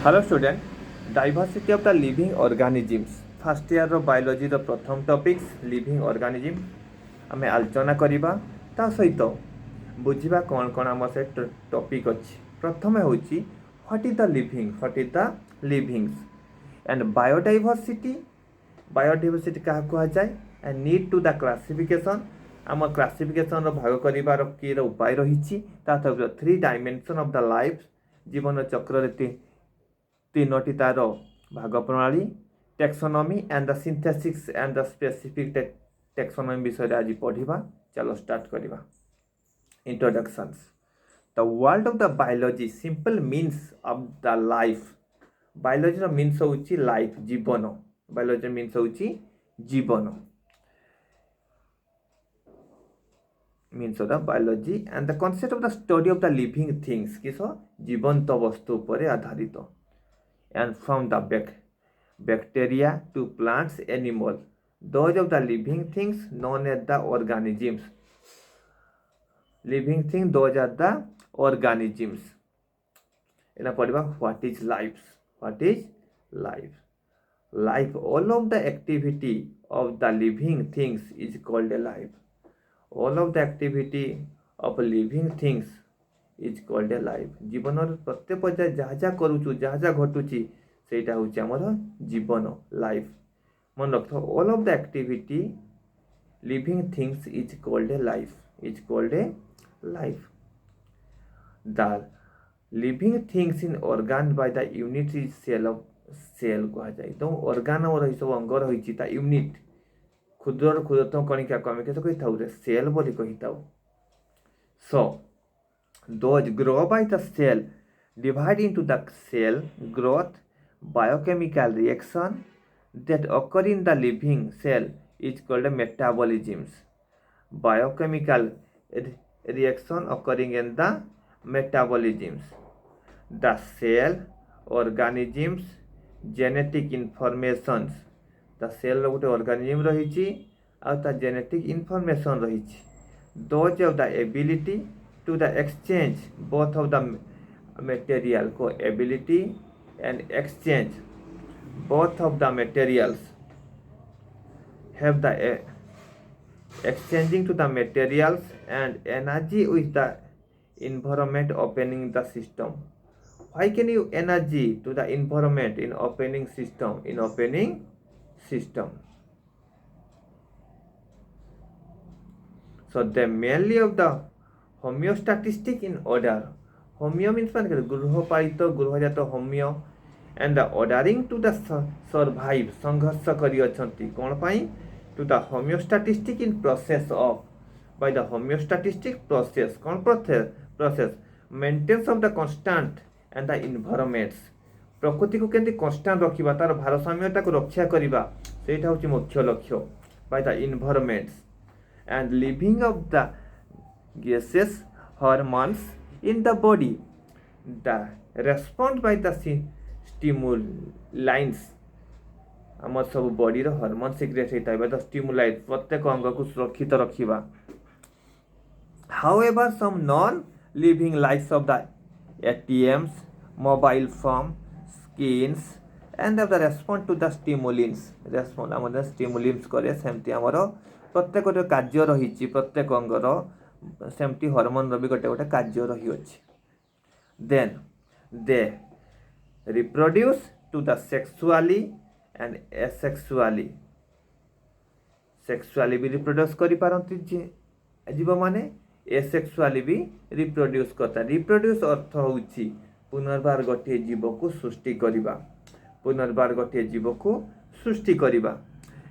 Hello student, diversity of the living organisms. First year row biology रो प्रथम topics living organism आमे आलोचना करिबा ता सहित बुझिबा कोन कोन आम से टॉपिक अछि। प्रथम होछि what is the livings and biodiversity का कहा जाय and need to the classification आम क्लासिफिकेशन रो भाग करिबार की रो उपाय रहिछि ता three dimension of the life जीवन चक्र रे तीनोटी तार भाग प्रणाली taxonomy and the synthesis and the specific taxonomy विषय आज पढ़ा। चलो स्टार्ट करवा। Introductions the world of the biology simple means of the life biology means होची लाइफ जीवन बायोलॉजी मीन्स होची जीवन means of the biology and the concept of the study of the living things किस जीवंत वस्तु पर आधारित and from the bacteria to plants, animal, those of the living things known as the organisms. Living things, those are the organisms. In a what is life? What is life? Life, all of the activity of the living things is called a life. All of the activity of living things is called a life जीवन प्रत्येक पर्याय जहाँ जहाँ करूँ जहाँ जहाँ घटुची सेटा हूँ आमर जीवन लाइफ मन रख all of the activity living things is called a life the living things in organ by the unit is cell कह जाए तो ऑर्गन और सब अंग रही यूनिट क्षुद्र क्षुद्रतम कणिका को आम कैसे कही था सेल बोली कही था। सो those grow by the cell divide into the cell growth biochemical reaction that occur in the living cell is called metabolisms. Biochemical reaction occurring in the metabolisms. The cell organisms genetic informations the cell रो गोटे organism रही आ genetic information रही those of the ability to the exchange both of the material को ability and exchange both of the materials have the exchanging to the materials and energy with the environment opening the system. Why can you energy to the environment in opening system so the mainly of the homeostatistic in order homeo means गृहपालित गृहजात homeo and the ordering to the survive संघर्ष करी अछंती कोन पई to the homeostatistic in process of by the homeostatistic process कोन process maintenance of the constant and the environments प्रकृति को केंति कांस्टेंट रखिबा तार भारसाम्यता को रक्षा करिबा सेटा होची मुख्य लक्ष्य by the environments and living of the gases hormones in the body the respond by the stimulants आम सब बॉडी रो हार्मोन सिक्रेट होता है द स्टिमुलाइट प्रत्येक अंग को सुरक्षित रखिबा। However some non living lifes of the ATMs mobile phone skins and the respond to the stimulants respond आम स्टिमुलेंट्स करे सेमती आमर प्रत्येक कार्य रही प्रत्येक अंगर सेमती हार्मोन रो भी गोटे गोटे कार्य रही अछि। Then they reproduce to the sexually and sexually भी रिप्रोड्यूस करि पारंती जीव माने एसेक्सुअली भी रिप्रोड्यूस करता रिप्रोड्यूस अर्थ होछि पुनर्बार गोटे जीव को सृष्टि करिबा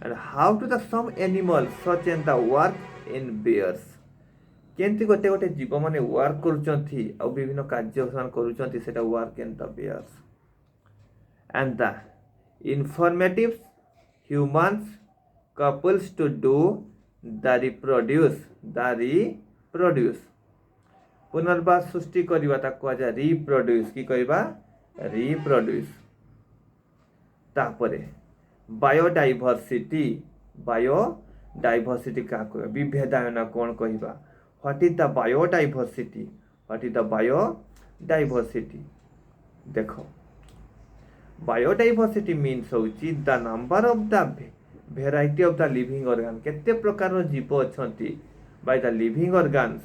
and how to the some animals such and the work in bears केंति गोटे गोटे जीव माने वर्क करूचंती आ विभिन्न कार्य करूचंती सेटा work in the bears and the informative humans couples to do the reproduce पुनर्बार सृष्टि करबा ता को जा रिप्रोड्यूस की कहबा रिप्रोड्यूस। तापरे बायोडाइवर्सिटी का कहबा विभेदायन कोन कहबा व्हाट इज द बायोडाइवर्सिटी देखो बायोडाइवर्सिटी मीन्स होची the number of the variety of the living organ केते प्रकार जीव अछंती by the living organs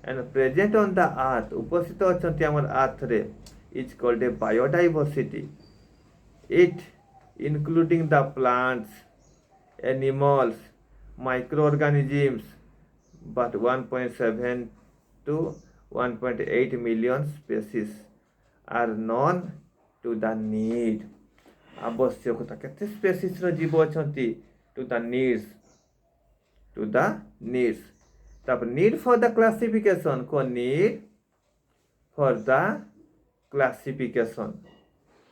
and present on the earth उपस्थित अछंती हमर अर्थ रे is called a biodiversity it including the plants animals microorganisms but 1.7 to 1.8 million species are known to the need आवश्यकता केते स्पेसीस रो जीव अछंती टू द नीड्स तापर need for the classification को need for the classification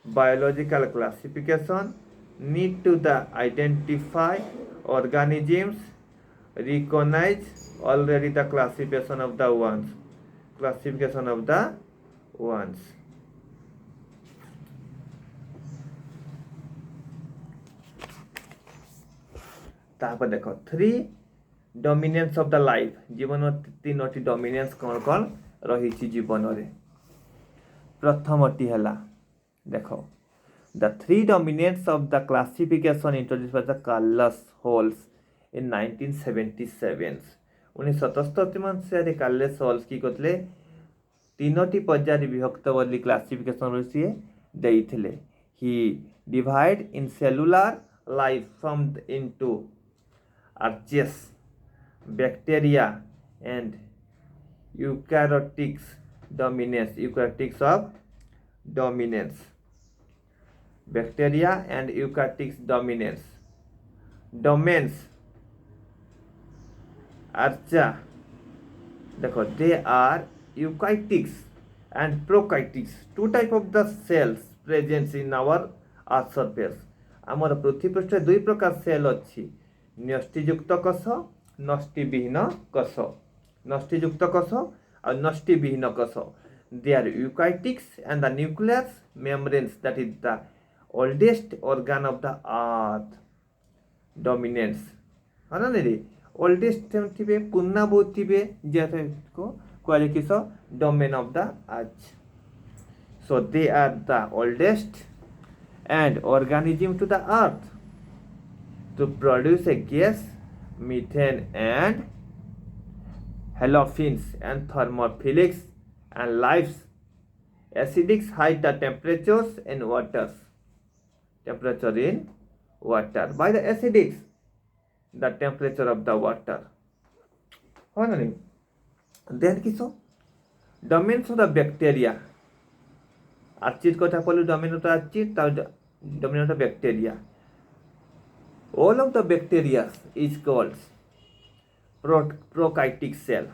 biological classification need to the identify organisms recognize already the classification of the ones तापर देखो 3 dominance of the life जीवन 3टी dominance कौन कौन रही जीवन रे प्रथमटी हला देखो the 3 dominants of the classification introduced by the Carlos Holz in 1977 1977 Masih Carlos holes की करले 3टी पर्याय विभक्त बोली क्लासिफिकेशन रे देइथिले he divide in cellular life from into arches bacteria and eukaryotics of dominance bacteria and eukaryotics domains archa देखो they are eukaryotics and prokaryotics two type of the cells present in our earth surface आमर पृथ्वी पृष्ठ दुई प्रकार cell अच्छी न्यष्टियुक्त कष नष्टिविहीन कष नष्टियुक्त कष और नष्टिविहीन कष they are eukaryotics and the nucleus membranes that is the oldest organ of the earth dominance है ना रे oldest थिबे पुन्ना बहुत थिबे जेते को कहले किस domain of the earth so they are the oldest and organism to the earth to produce a gas methane and halophenes and thermophilics and lives acidics high the temperatures in water by the acidics the temperature of the water then kiso domains of the bacteria archid kotha polu domain of the archid domain of the bacteria all of the bacteria is called prokaryotic cell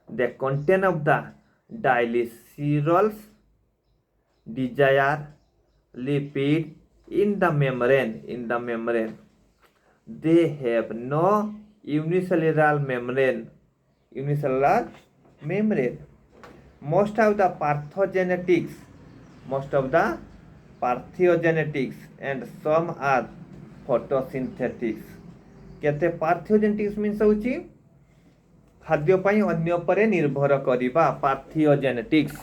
they contain of the dilycerols desire lipid in the membrane they have no unicellular membrane most of the parthogenetics and some are photosynthetics केते पार्थियोजेनेटिक्स means होची खाद्य पई अन्य परे निर्भर करिबा पार्थियोजेनेटिक्स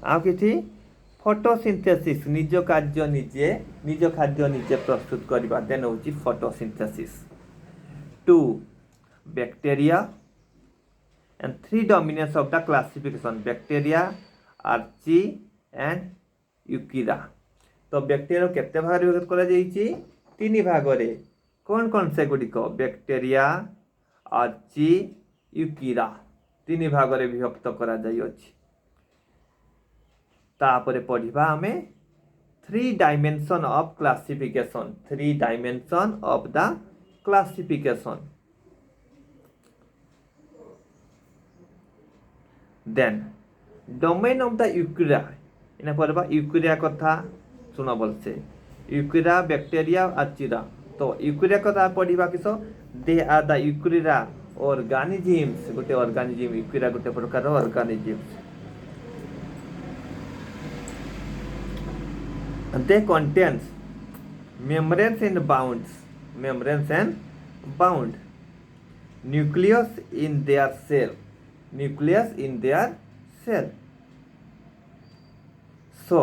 आ किथि photosynthesis निज खाद्य निजे प्रस्तुत करिबा देन होची photosynthesis 2 bacteria and 3 dominants of the classification bacteria archaea and eukarya तो बैक्टीरिया केते भाग रे विभक्त करा जाईची 3 भाग रे कौन से गुडी को बैक्टीरिया आर्चाea eukarya 3 भाग रे विभक्त करा जाई अछि तापरे पढिबा हमें 3 dimension of the classification then domain of the eukarya ina पढिबा eukarya कथा सुना बोलसे eukarya bacteria archaea तो eukarya कथा पढिबा किसो they are the eukarya organisms गोटे organism eukarya गोटे प्रकार organisms they contains membranes and bound nucleus in their cell so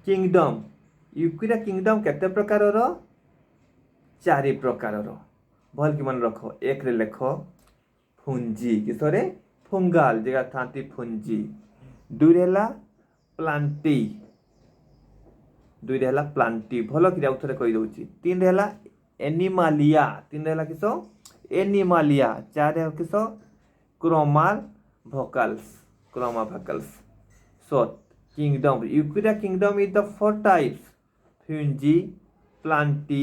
kingdom Eukarya kingdom केते प्रकारर 4 प्रकारर भल कि मन रख एक रे लेख फुंजी किसरे फुंगाल जगह थांती फुंजी दुई रेला प्लांटी दुई रेला प्लांटी भल कि आउ थरे कहि दउची तीन रेला एनिमालिया तीन रेला किसो एनिमालिया चार है किसो क्रोमाल vocals so kingdom Eukarya kingdom is the 4 types fungi plantae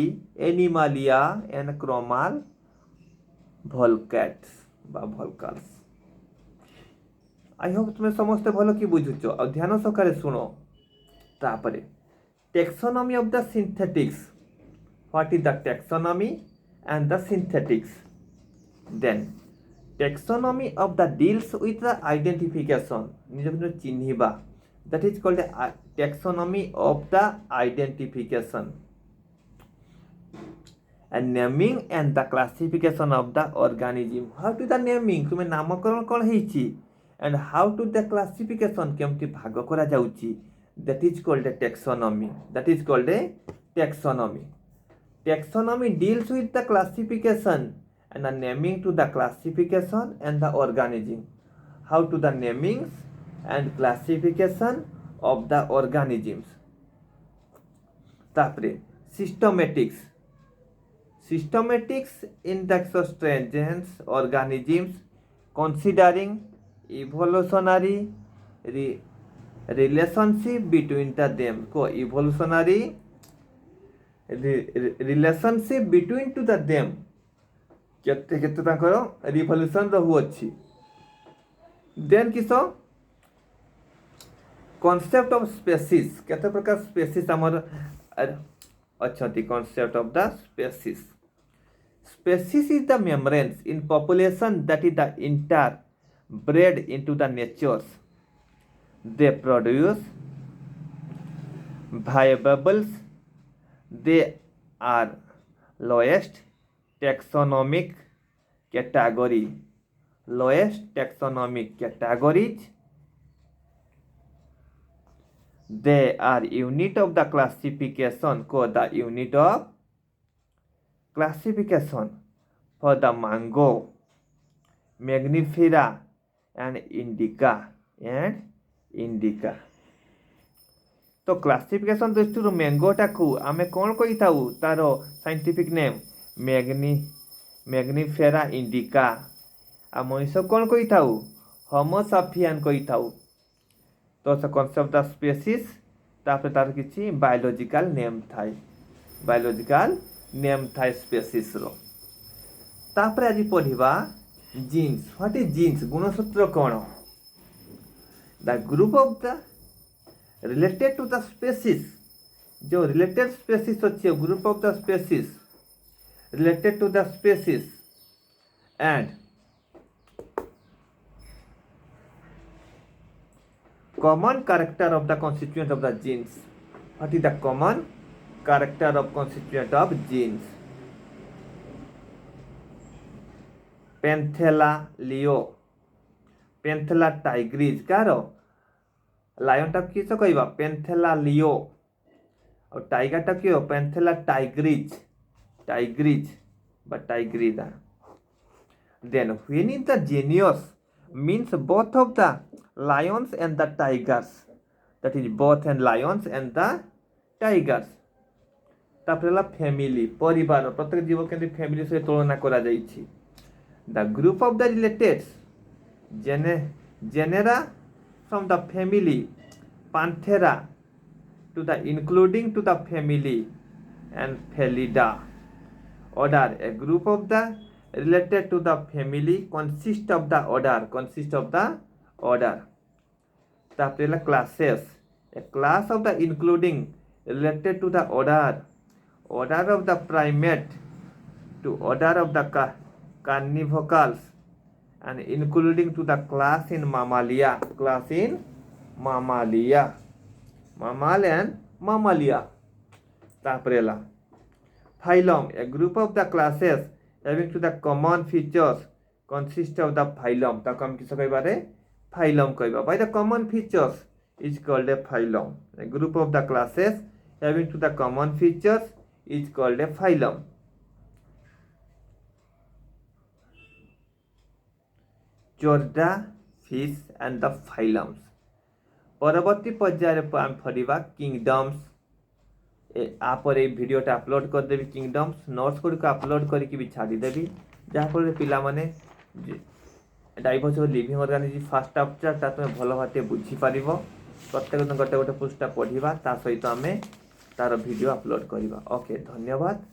animalia and chromal volcats বা volcans आई होप तुम समस्ते भल कि बुझुच और ध्यान सहकारे शुण तापरे taxonomy of the synthetics what is the taxonomy and the synthetics then taxonomy of the deals with the identification निजो चिन्हिबा that is called the taxonomy of the identification and naming and the classification of the organism how to the naming तुमे नामकरण कोन हेछि and how to the classification केमति भाग करा जाउची that is called the taxonomy taxonomy deals with the classification and the naming to the classification and the organism how to the namings and classification of the organisms tapre systematics in the strange organisms considering evolutionary relationship between them ko evolutionary relationship between to the them केते केते तांकर revolution रहू अछि then किसो concept of species केते प्रकार species हमर अछति concept of the species is the membranes in population that is the interbred into the natures they produce viables they are lowest taxonomic categories they are unit of the classification called the unit of classification for the mango magnifera and indica तो classification दृष्टि मैंगोटा को आमे कौन कही थाउ तार scientific name Mangifera indica आ मनीष कौन कही थाउ होमो सापियन कही थाउ तो से कॉन्सेप्ट द स्पीशीज तापर तार किछि बायोलॉजिकल नेम थाए स्पीशीज रो तापर आज पढ़िबा जीन्स व्हाट इज जीन्स गुणसूत्र कौन the group of the related to the species जो रिलेटेड स्पीशीज अछि group of the species related to the species and common character of the constituent of the genes what is the common character of constituent of genes Panthera leo Panthera tigris कार lion टा किस कहबा Panthera leo और tiger टा कियो Panthera tigris but tigrida then when in the genus means both of the lions and the tigers that is both and lions and the tigers तापरेला family परिवार प्रत्येक जीव के फैमिली से तुलना करा जाइछि the group of the related genera from the family Panthera to the including to the family and Felida order a group of the related to the family consist of the order tapela classes a class of the including related to the order of the primate to order of the carnivorous and including to the class in mammalia mammal and mammalia taprela phylum a group of the classes having to the common features consist of the phylum ta kam kiso कहबा रे phylum कहबा by the common features is called a phylum. A group of the classes having to the common features is called a phylum. Chorda fish and the phylums. परवर्ती पर्यायर आम पढ़ा kingdoms आपर ये भिडियोटा upload करदेवी किंगडम्स नोट्स गुड़िक upload करके भी छाड़देवी जहाँफल पिलाने diverse of living organism first चैप्टरटा तुम भल भाव बुझीपार प्रत्येक दिन गोटे गोटे पृष्ठा पढ़ा ता सहित आम तार वीडियो अपलोड करवा। ओके धन्यवाद।